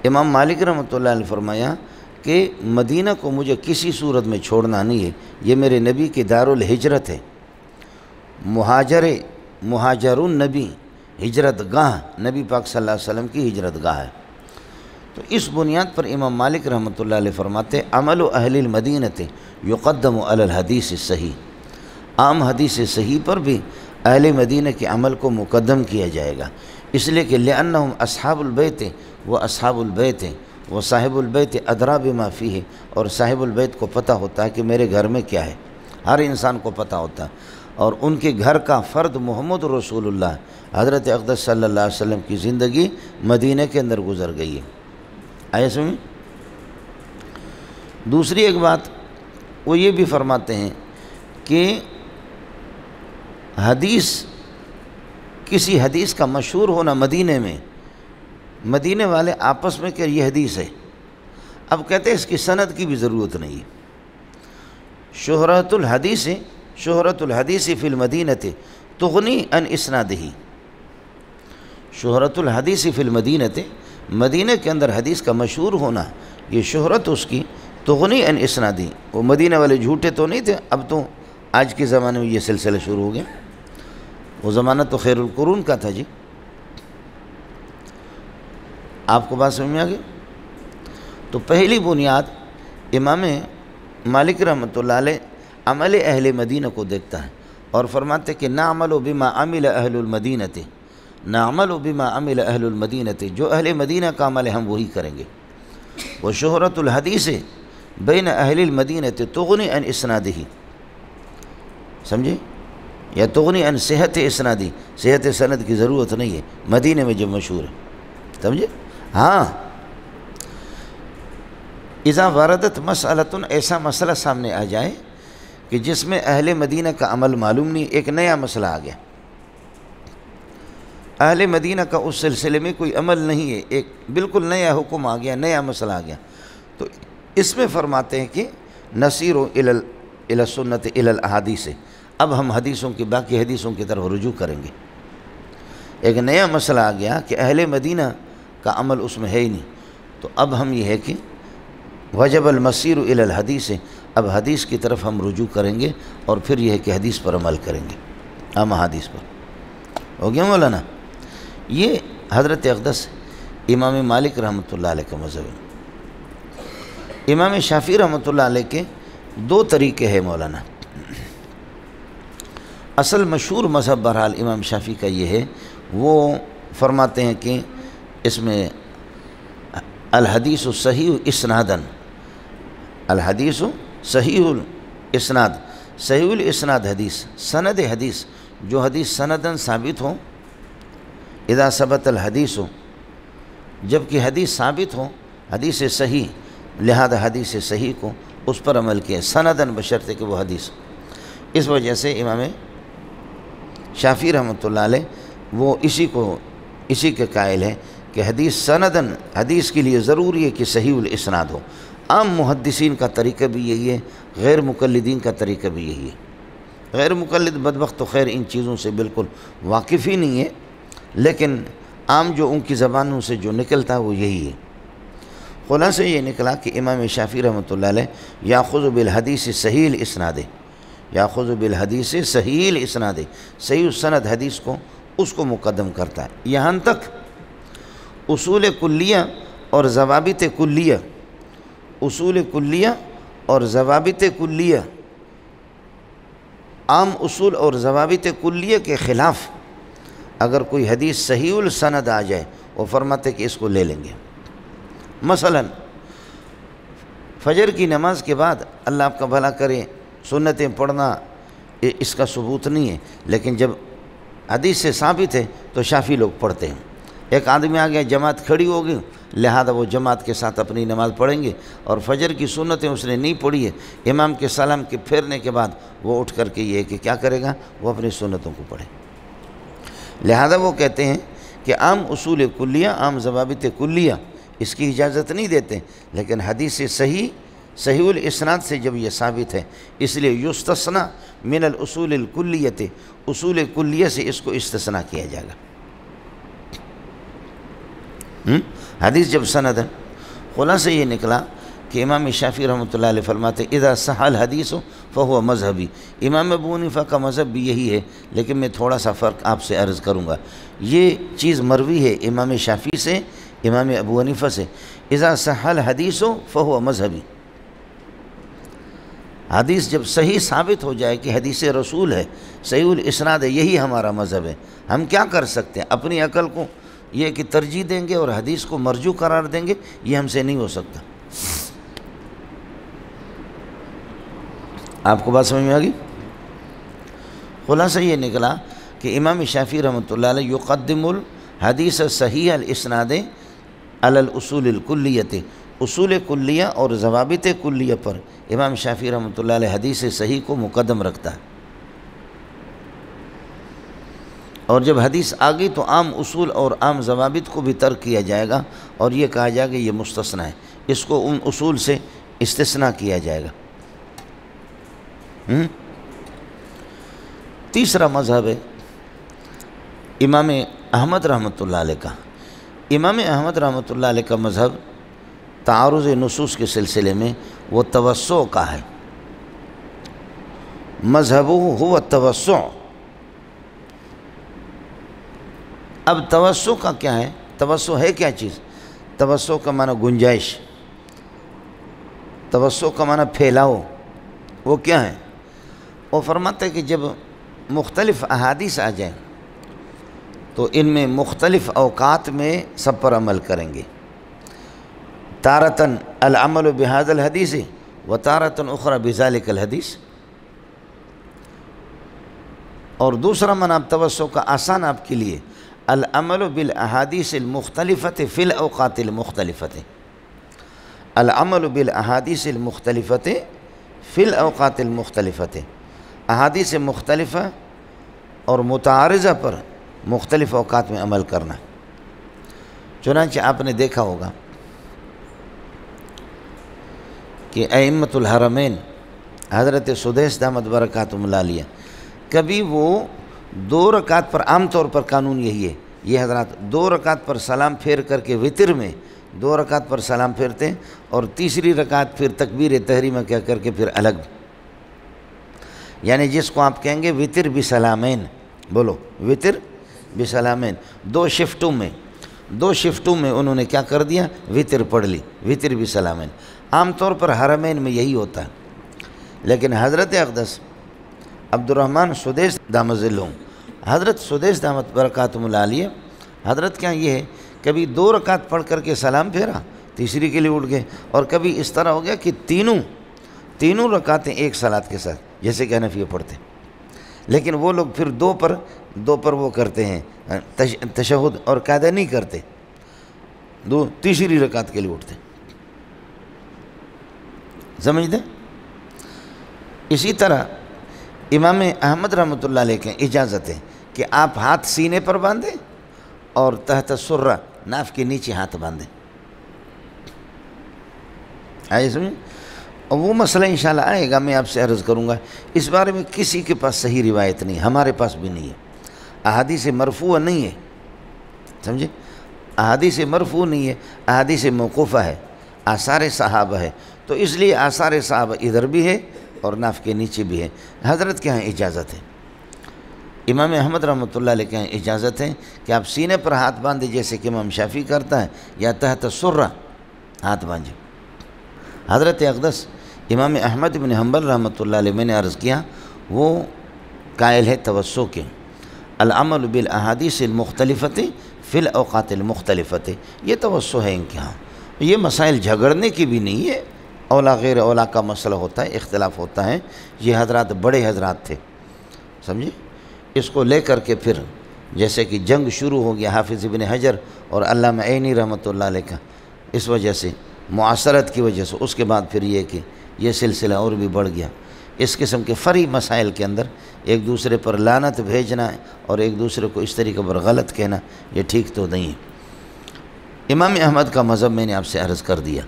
امام مالک رحمۃ اللہ علیہ فرمایا کہ مدینہ کو مجھے کسی صورت میں چھوڑنا نہیں ہے، یہ میرے نبی کی دارالہجرت ہے، مہاجر النبی، ہجرت گاہ نبی پاک صلی اللہ علیہ وسلم کی ہجرت گاہ ہے۔ تو اس بنیاد پر امام مالک رحمۃ اللہ علیہ فرماتے عمل اہل المدینۃ یقدم علی الحدیث الصحیح، عام حدیث صحیح پر بھی اہل مدینہ کے عمل کو مقدم کیا جائے گا، اس لیے کہ لأنہم اصحاب البیت و اصحاب البیت و صاحب البیت ادری بما فیہ، اور صاحب البیت کو پتہ ہوتا ہے کہ میرے گھر میں کیا ہے، ہر انسان کو پتہ ہوتا ہے، اور ان کے گھر کا فرد محمد رسول اللہ حضرت اقدس صلی اللہ علیہ وسلم کی زندگی مدینہ کے اندر گزر گئی ہے۔ آئے سمجھ؟ دوسری ایک بات وہ یہ بھی فرماتے ہیں کہ کسی حدیث کا مشہور ہونا مدینے والے آپس میں کہ یہ حدیث ہے، اب کہتے ہیں اس کی سند کی بھی ضرورت نہیں ہے۔ شہرت الحدیث فی المدینۃ تغنی عن اسنادہ، شہرت الحدیث فی المدینۃ، مدینہ کے اندر حدیث کا مشہور ہونا، یہ شہرت اس کی تغنی عن اسنادہ، وہ مدینہ والے جھوٹے تو نہیں تھے، اب تو آج کے زمانے میں یہ سلسلہ شروع ہو گیا، وہ زمانہ تو خیر القرون کا تھا جی۔ آپ کو بات سمجھ میں آ گئی؟ تو پہلی بنیاد امام مالک رحمۃ اللہ علیہ عمل اہل مدینہ کو دیکھتا ہے اور فرماتے کہ نعمل بما عمل اہل المدینۃ، نعمل بما عمل اہل المدینۃ، جو اہل مدینہ کا عمل ہے ہم وہی کریں گے۔ وہ شہرت الحدیث بین اہل المدینۃ تغنی عن اسنادہ، سمجھے؟ یا تغنی عن صحت اسنادی، صحت سند کی ضرورت نہیں ہے مدینہ میں جب مشہور ہے، سمجھے؟ ہاں اذا وردت مسئلۃ، ایسا مسئلہ سامنے آ جائے کہ جس میں اہل مدینہ کا عمل معلوم نہیں، ایک نیا مسئلہ آ گیا، اہل مدینہ کا اس سلسلے میں کوئی عمل نہیں ہے، ایک بالکل نیا حکم آ گیا، نیا مسئلہ آ گیا، تو اس میں فرماتے ہیں کہ نصیر الی السنت الی الاحادیث، اب ہم حدیثوں کی باقی حدیثوں کی طرف رجوع کریں گے۔ ایک نیا مسئلہ آ گیا کہ اہل مدینہ کا عمل اس میں ہے ہی نہیں، تو اب ہم یہ ہے کہ وجب المسیر الی الحدیث، اب حدیث کی طرف ہم رجوع کریں گے، اور پھر یہ ہے کہ حدیث پر عمل کریں گے، عام حدیث پر۔ ہو گیا مولانا؟ یہ حضرت اقدس امام مالک رحمۃ اللہ علیہ کا مذہب ہے۔ امام شافعی رحمۃ اللہ علیہ کے دو طریقے ہیں مولانا۔ اصل مشہور مذہب بہرحال امام شافعی کا یہ ہے، وہ فرماتے ہیں کہ اس میں الحدیث صحیح اسنادن، الحدیث صحیح الاسناد، صحیح الاسناد حدیث، سند حدیث، جو حدیث سندن ثابت ہو، اذا ثبت الحدیث ہو، جب کہ حدیث ثابت ہو، حدیث صحیح، لہذا حدیث صحیح کو اس پر عمل کیا، سندن بشرط کہ وہ حدیث۔ اس وجہ سے امام شافعی رحمۃ اللہ علیہ وہ اسی کے قائل ہے کہ حدیث سندن، حدیث کے لیے ضروری ہے کہ صحیح الاسناد ہو۔ عام محدثین کا طریقہ بھی یہی ہے، غیر مقلدین کا طریقہ بھی یہی ہے۔ غیر مقلد بدبخت تو خیر ان چیزوں سے بالکل واقف ہی نہیں ہے، لیکن عام جو ان کی زبانوں سے جو نکلتا ہے وہ یہی ہے۔ خلاصہ یہ نکلا کہ امام شافعی رحمۃ اللہ علیہ یاخذ بالحدیث صحیح الاسناد، یاخذ بالحدیث صحیح الاسناد، صحیح السند حدیث کو اس کو مقدم کرتا ہے، یہاں تک اصول کلیہ اور ضوابط کلیہ، اصول کلیہ اور ضوابط کلیہ، عام اصول اور ضوابط کلیہ کے خلاف اگر کوئی حدیث صحیح السند آ جائے، وہ فرماتے کہ اس کو لے لیں گے۔ مثلا فجر کی نماز کے بعد اللہ آپ کا بھلا کرے سنتیں پڑھنا اس کا ثبوت نہیں ہے، لیکن جب حدیث سے ثابت ہے تو شافعی لوگ پڑھتے ہیں۔ ایک آدمی آ گیا، جماعت کھڑی ہو گئی، لہذا وہ جماعت کے ساتھ اپنی نماز پڑھیں گے، اور فجر کی سنتیں اس نے نہیں پڑھی ہے، امام کے سلام کے پھیرنے کے بعد وہ اٹھ کر کے یہ ہے کہ کیا کرے گا، وہ اپنی سنتوں کو پڑھے۔ لہذا وہ کہتے ہیں کہ عام اصول کلیہ، عام ضوابط کلیہ اس کی اجازت نہیں دیتے، لیکن حدیث صحیح الاسناد سے جب یہ ثابت ہے، اس لیے یستثنیٰ من الاصول الکلیۃ، اصول کلیہ سے اس کو استثناء کیا جائے گا۔ حدیث جب سند ہے خلاصہ یہ نکلا کہ امام شافعی رحمۃ اللہ علیہ فرماتے اذا صح الحدیث فهو مذہبی. امام ابو حنیفہ کا مذہب بھی یہی ہے، لیکن میں تھوڑا سا فرق آپ سے عرض کروں گا. یہ چیز مروی ہے امام شافعی سے، امام ابو حنیفہ سے، اذا صح الحدیث فهو مذہبی. حدیث جب صحیح ثابت ہو جائے کہ حدیث رسول ہے، صحیح الاسناد ہے، یہی ہمارا مذہب ہے. ہم کیا کر سکتے ہیں؟ اپنی عقل کو یہ کہ ترجیح دیں گے اور حدیث کو مرجو قرار دیں گے، یہ ہم سے نہیں ہو سکتا. آپ کو بات سمجھ میں آ گئی؟ خلاصہ یہ نکلا کہ امام شافعی رحمۃ اللہ علیہ یقدم الحدیث صحیح الاسناد علی الاصول الکلیۃ، اصول کلیہ اور ضوابط کلیہ پر امام شافعی رحمۃ اللہ علیہ حدیث صحیح کو مقدم رکھتا ہے. اور جب حدیث آ گئی تو عام اصول اور عام ضوابط کو بھی ترک کیا جائے گا اور یہ کہا جائے گا یہ مستثنیٰ ہے، اس کو ان اصول سے استثناء کیا جائے گا. تیسرا مذہب ہے امام احمد رحمۃ اللہ علیہ کا. امام احمد رحمۃ اللہ علیہ کا مذہب تعارض نصوص کے سلسلے میں وہ توسع کا ہے. مذہب ہو توسع. اب توسع کا کیا ہے؟ توسع ہے کیا چیز؟ توسع کا معنی گنجائش، توسع کا معنی پھیلاؤ. وہ کیا ہے؟ وہ فرماتا ہے کہ جب مختلف احادیث آ جائیں تو ان میں مختلف اوقات میں سب پر عمل کریں گے. تارتاً العمل بهذا الحدیث و تارتاً اخرى بذلك الحدیث. اور دوسرا معنی اب توسع کا آسان آپ کے لیے، العمل بالاحادیث المختلفۃ فی الاوقات المختلفۃ. العمل بالاحادیث المختلفۃ فی الاوقات المختلفۃ، احادیث مختلفہ اور متعارضہ پر مختلف اوقات میں عمل کرنا. چنانچہ آپ نے دیکھا ہوگا کہ ائمۃ الحرمین حضرت سدیس دامت برکاتہم العالیہ کبھی وہ 2 رکعت پر، عام طور پر قانون یہی ہے، یہ حضرات 2 رکعت پر سلام پھیر کر کے وطر میں 2 رکعت پر سلام پھیرتے ہیں اور تیسری رکعت پھر تکبیر تحریمہ کیا کر کے پھر الگ، یعنی جس کو آپ کہیں گے وطر بسلامین. بولو وطر بسلامین. 2 شفٹوں میں انہوں نے کیا کر دیا؟ وطر پڑھ لی، وطر بسلامین. عام طور پر حرمین میں یہی ہوتا ہے، لیکن حضرت اقدس عبد الرحمن سدیس دامت ظلہم، حضرت سدیس دامت برکاتہم العالیہ، حضرت کیا یہ ہے کبھی 2 رکعت پڑھ کر کے سلام پھیرا، تیسری کے لیے اٹھ گئے، اور کبھی اس طرح ہو گیا کہ تینوں رکعتیں ایک صلاۃ کے ساتھ، جیسے کہ حنفیہ پڑھتے ہیں. لیکن وہ لوگ پھر 2 پر وہ کرتے ہیں تشہد، اور قاعدہ نہیں کرتے، تیسری رکعت کے لیے اٹھتے. سمجھتے؟ اسی طرح امام احمد رحمۃ اللہ علیہ کی اجازت ہے کہ آپ ہاتھ سینے پر باندھیں اور تحت سرہ، ناف کے نیچے ہاتھ باندھیں. آئے سمجھیں؟ اور وہ مسئلہ انشاءاللہ آئے گا، میں آپ سے عرض کروں گا. اس بارے میں کسی کے پاس صحیح روایت نہیں، ہمارے پاس بھی نہیں ہے. احادیث مرفوع نہیں ہے، سمجھے؟ احادیث مرفوع نہیں ہے، احادیث موقوفہ ہے، آثار صحابہ ہے. تو اس لیے آثار صحابہ ادھر بھی ہے اور ناف کے نیچے بھی ہے. حضرت کے ہاں اجازت ہے، امام احمد رحمۃ اللہ علیہ کے ہاں اجازت ہے کہ آپ سینے پر ہاتھ باندھیں جیسے کہ امام شافعی کرتا ہے، یا تحت سرہ ہاتھ باندھیں. حضرت اقدس امام احمد بن حنبل رحمۃ اللہ علیہ میں نے عرض کیا، وہ قائل ہے توسع کے. العمل بالاحادیث المختلفۃ فی الاوقات المختلفۃ، یہ توسع ہے ان کے ہاں. یہ مسائل جھگڑنے کی بھی نہیں ہے، اولا غیر اولا کا مسئلہ ہوتا ہے، اختلاف ہوتا ہے. یہ حضرات بڑے حضرات تھے، سمجھے؟ اس کو لے کر کے پھر جیسے کہ جنگ شروع ہو گیا حافظ ابن حجر اور علامہ عینی رحمۃ اللہ علیہ کا، اس وجہ سے معاصرت کی وجہ سے، اس کے بعد پھر یہ کہ یہ سلسلہ اور بھی بڑھ گیا. اس قسم کے فرعی مسائل کے اندر ایک دوسرے پر لعنت بھیجنا اور ایک دوسرے کو اس طریقے پر غلط کہنا، یہ ٹھیک تو نہیں ہے. امام احمد کا مذہب میں نے آپ سے عرض کر دیا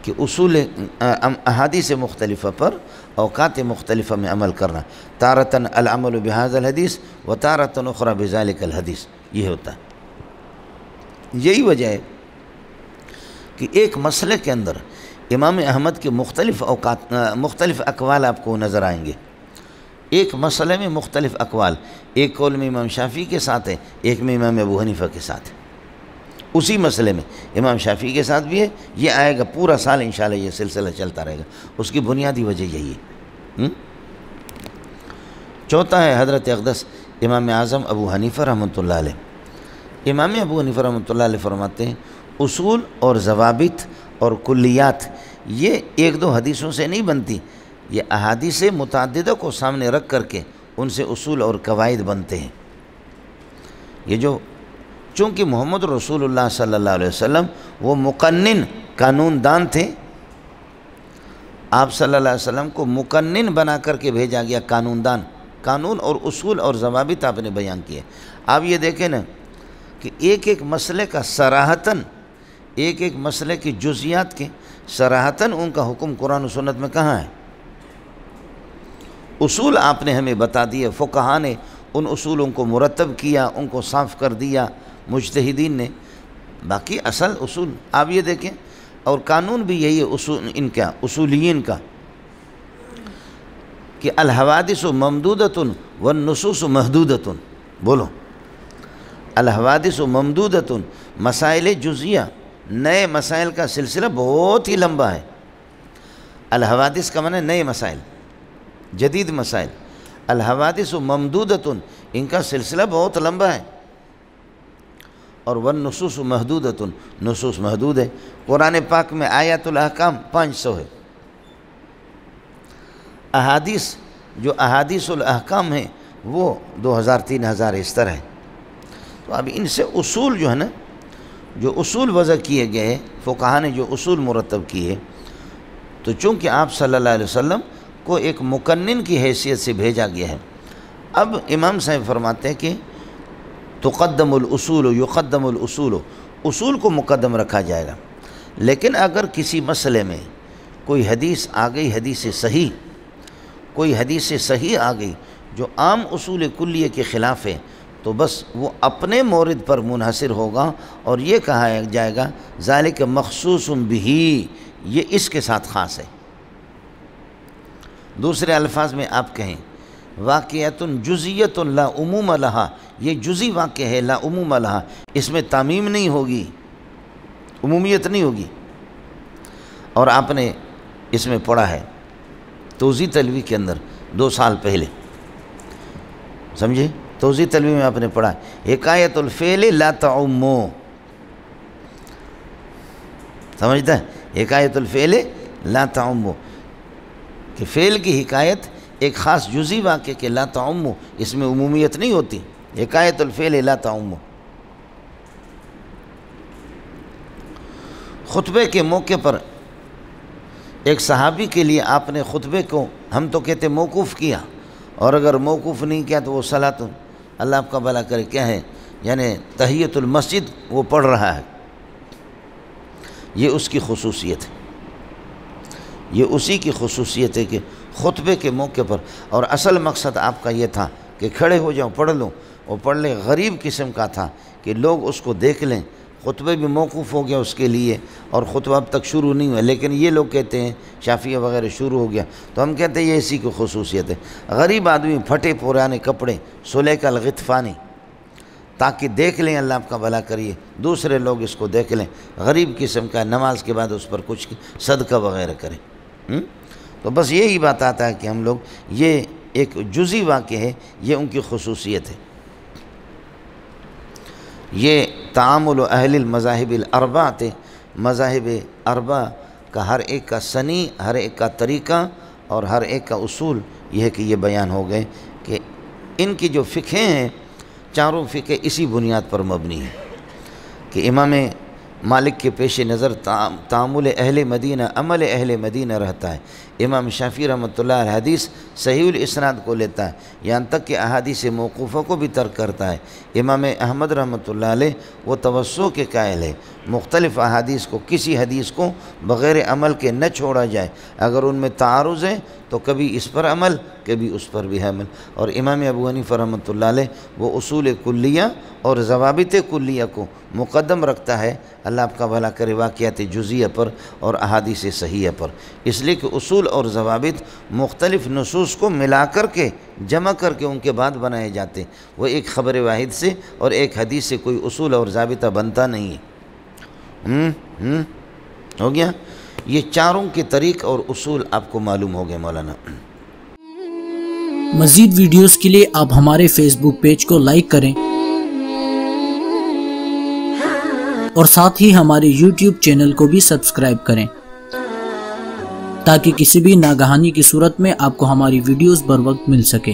کہ اصول احادیث مختلفہ پر اوقات مختلفہ میں عمل کرنا. تارتاً العمل بهذا الحدیث و تارتاً اخرى بذلك الحدیث، یہ ہوتا ہے. یہی وجہ ہے کہ ایک مسئلے کے اندر امام احمد کے مختلف اقوال آپ کو نظر آئیں گے. ایک مسئلے میں مختلف اقوال، ایک قول میں امام شافعی کے ساتھ ہے، ایک میں امام ابو حنیفہ کے ساتھ ہے. اسی مسئلے میں امام شافعی کے ساتھ بھی ہے. یہ آئے گا پورا سال انشاءاللہ، یہ سلسلہ چلتا رہے گا. اس کی بنیادی وجہ یہی ہے. چوتھا ہے حضرت اقدس امام اعظم ابو حنیفہ رحمۃ اللہ علیہ. امام ابو حنیفہ رحمۃ اللہ علیہ فرماتے ہیں اصول اور ضوابط اور کلیات یہ ایک دو حدیثوں سے نہیں بنتی، یہ احادیث متعددہ کو سامنے رکھ کر کے ان سے اصول اور قواعد بنتے ہیں. یہ جو چونکہ محمد رسول اللہ صلی اللہ علیہ وسلم وہ مقنن قانون دان تھے، آپ صلی اللہ علیہ وسلم کو مقنن بنا کر کے بھیجا گیا، قانون دان، قانون اور اصول اور ضوابط آپ نے بیان کیے. آپ یہ دیکھیں نا کہ ایک ایک مسئلے کا صراحتاً، ایک ایک مسئلے کی جزیات کے صراحتاً ان کا حکم قرآن و سنت میں کہاں ہے. اصول آپ نے ہمیں بتا دیے، فقہاء نے ان اصولوں کو مرتب کیا، ان کو صاف کر دیا مجتہدین نے. باقی اصل اصول آپ یہ دیکھیں، اور قانون بھی یہی ہے اصول ان کا، اصولیین کا، کہ الحوادث ممدودۃ والنصوص محدودۃ. بولو، الحوادث ممدودۃ، مسائل جزیہ، نئے مسائل کا سلسلہ بہت ہی لمبا ہے. الحوادث کا معنی نئے مسائل، جدید مسائل. الحوادث ممدودۃ، ان کا سلسلہ بہت لمبا ہے. اور والنصوص محدودۃ، نصوص محدود ہے. قرآن پاک میں آیات الاحکام 500 ہے. احادیث جو احادیث الاحکام ہیں وہ 2000-3000 اس طرح ہے. تو اب ان سے اصول جو ہے نا، جو اصول وضع کیے گئے، فقہاء نے جو اصول مرتب کیے، تو چونکہ آپ صلی اللہ علیہ وسلم کو ایک مقنن کی حیثیت سے بھیجا گیا ہے. اب امام صاحب فرماتے ہیں کہ تقدم الاصول یقدم الاصول، اصول کو مقدم رکھا جائے گا. لیکن اگر کسی مسئلے میں کوئی حدیث آ گئی، حدیث صحیح، کوئی حدیث صحیح آ گئی جو عام اصول کلیہ کے خلاف ہے، تو بس وہ اپنے مورد پر منحصر ہوگا اور یہ کہا جائے گا ذالک مخصوص بہ، یہ اس کے ساتھ خاص ہے. دوسرے الفاظ میں آپ کہیں واقعۃ جزیۃ لا عموم لہا، یہ جزی واقع ہے لا عموم لہا، اس میں تعمیم نہیں ہوگی، عمومیت نہیں ہوگی. اور آپ نے اس میں پڑھا ہے توضیح تلوی کے اندر 2 سال پہلے، سمجھے؟ توضیح تلوی میں آپ نے پڑھا حکایت الفعل لا تعم، سمجھتا ہے؟ حکایت الفعل لا تعم، کہ فعل کی حکایت ایک خاص جزئی واقع کے لا تعم، اس میں عمومیت نہیں ہوتی. حکایت الفعل لا تعم. خطبے کے موقع پر ایک صحابی کے لیے آپ نے خطبے کو، ہم تو کہتے موقوف کیا، اور اگر موقوف نہیں کیا تو وہ صلاۃ، اللہ آپ کا بھلا کرے، کیا ہے یعنی تحیۃ المسجد وہ پڑھ رہا ہے. یہ اس کی خصوصیت ہے، یہ اسی کی خصوصیت ہے کہ خطبے کے موقع پر. اور اصل مقصد آپ کا یہ تھا کہ کھڑے ہو جاؤ پڑھ لو، اور پڑھ لیں. غریب قسم کا تھا کہ لوگ اس کو دیکھ لیں. خطبے بھی موقوف ہو گیا اس کے لیے، اور خطبہ اب تک شروع نہیں ہوا، لیکن یہ لوگ کہتے ہیں شافعیہ وغیرہ شروع ہو گیا، تو ہم کہتے ہیں یہ اسی کی خصوصیت ہے. غریب آدمی، پھٹے پرانے کپڑے، سلیک الغطفانی، تاکہ دیکھ لیں، اللہ آپ کا بھلا کریے، دوسرے لوگ اس کو دیکھ لیں. غریب قسم کا، نماز کے بعد اس پر کچھ صدقہ وغیرہ کریں. تو بس یہی بات آتا ہے کہ ہم لوگ، یہ ایک جزئی واقع ہے، یہ ان کی خصوصیت ہے. یہ تعامل اہل المذاہب الاربعۃ، مذاہب اربع کا ہر ایک کا سنی، ہر ایک کا طریقہ اور ہر ایک کا اصول یہ ہے کہ یہ بیان ہو گئے کہ ان کی جو فقہیں ہیں، چاروں فقہ اسی بنیاد پر مبنی ہیں کہ امام مالک کے پیش نظر تعامل اہل مدینہ، عمل اہل مدینہ رہتا ہے. امام شافعی رحمۃ اللہ علیہ حدیث صحیح الاسناد کو لیتا ہے، یہاں تک کہ احادیث موقوفہ کو بھی ترک کرتا ہے. امام احمد رحمۃ اللہ علیہ وہ توسع کے قائل ہے، مختلف احادیث کو، کسی حدیث کو بغیر عمل کے نہ چھوڑا جائے. اگر ان میں تعارض ہے تو کبھی اس پر عمل، کبھی اس پر بھی عمل. اور امام ابو حنیفہ رحمۃ اللہ علیہ وہ اصول کلیہ اور ضوابط کلیہ کو مقدم رکھتا ہے. اللہ اللہ آپ کا بھلا کرے واقعات جزیہ پر اور احادیث صحیحہ پر، اس لیے کہ اصول اور ضوابط مختلف نصوص کو ملا کر کے جمع کر کے ان کے بعد بنائے جاتے، وہ ایک خبر واحد سے اور ایک حدیث سے کوئی اصول اور ضابطہ بنتا نہیں ہے۔ ہو گیا؟ یہ چاروں کے طریق اور اصول آپ کو معلوم ہو گئے مولانا۔ مزید ویڈیوز کے لیے آپ ہمارے فیس بک پیج کو لائک کریں اور ساتھ ہی ہمارے یوٹیوب چینل کو بھی سبسکرائب کریں تاکہ کسی بھی ناگہانی کی صورت میں آپ کو ہماری ویڈیوز بر وقت مل سکے۔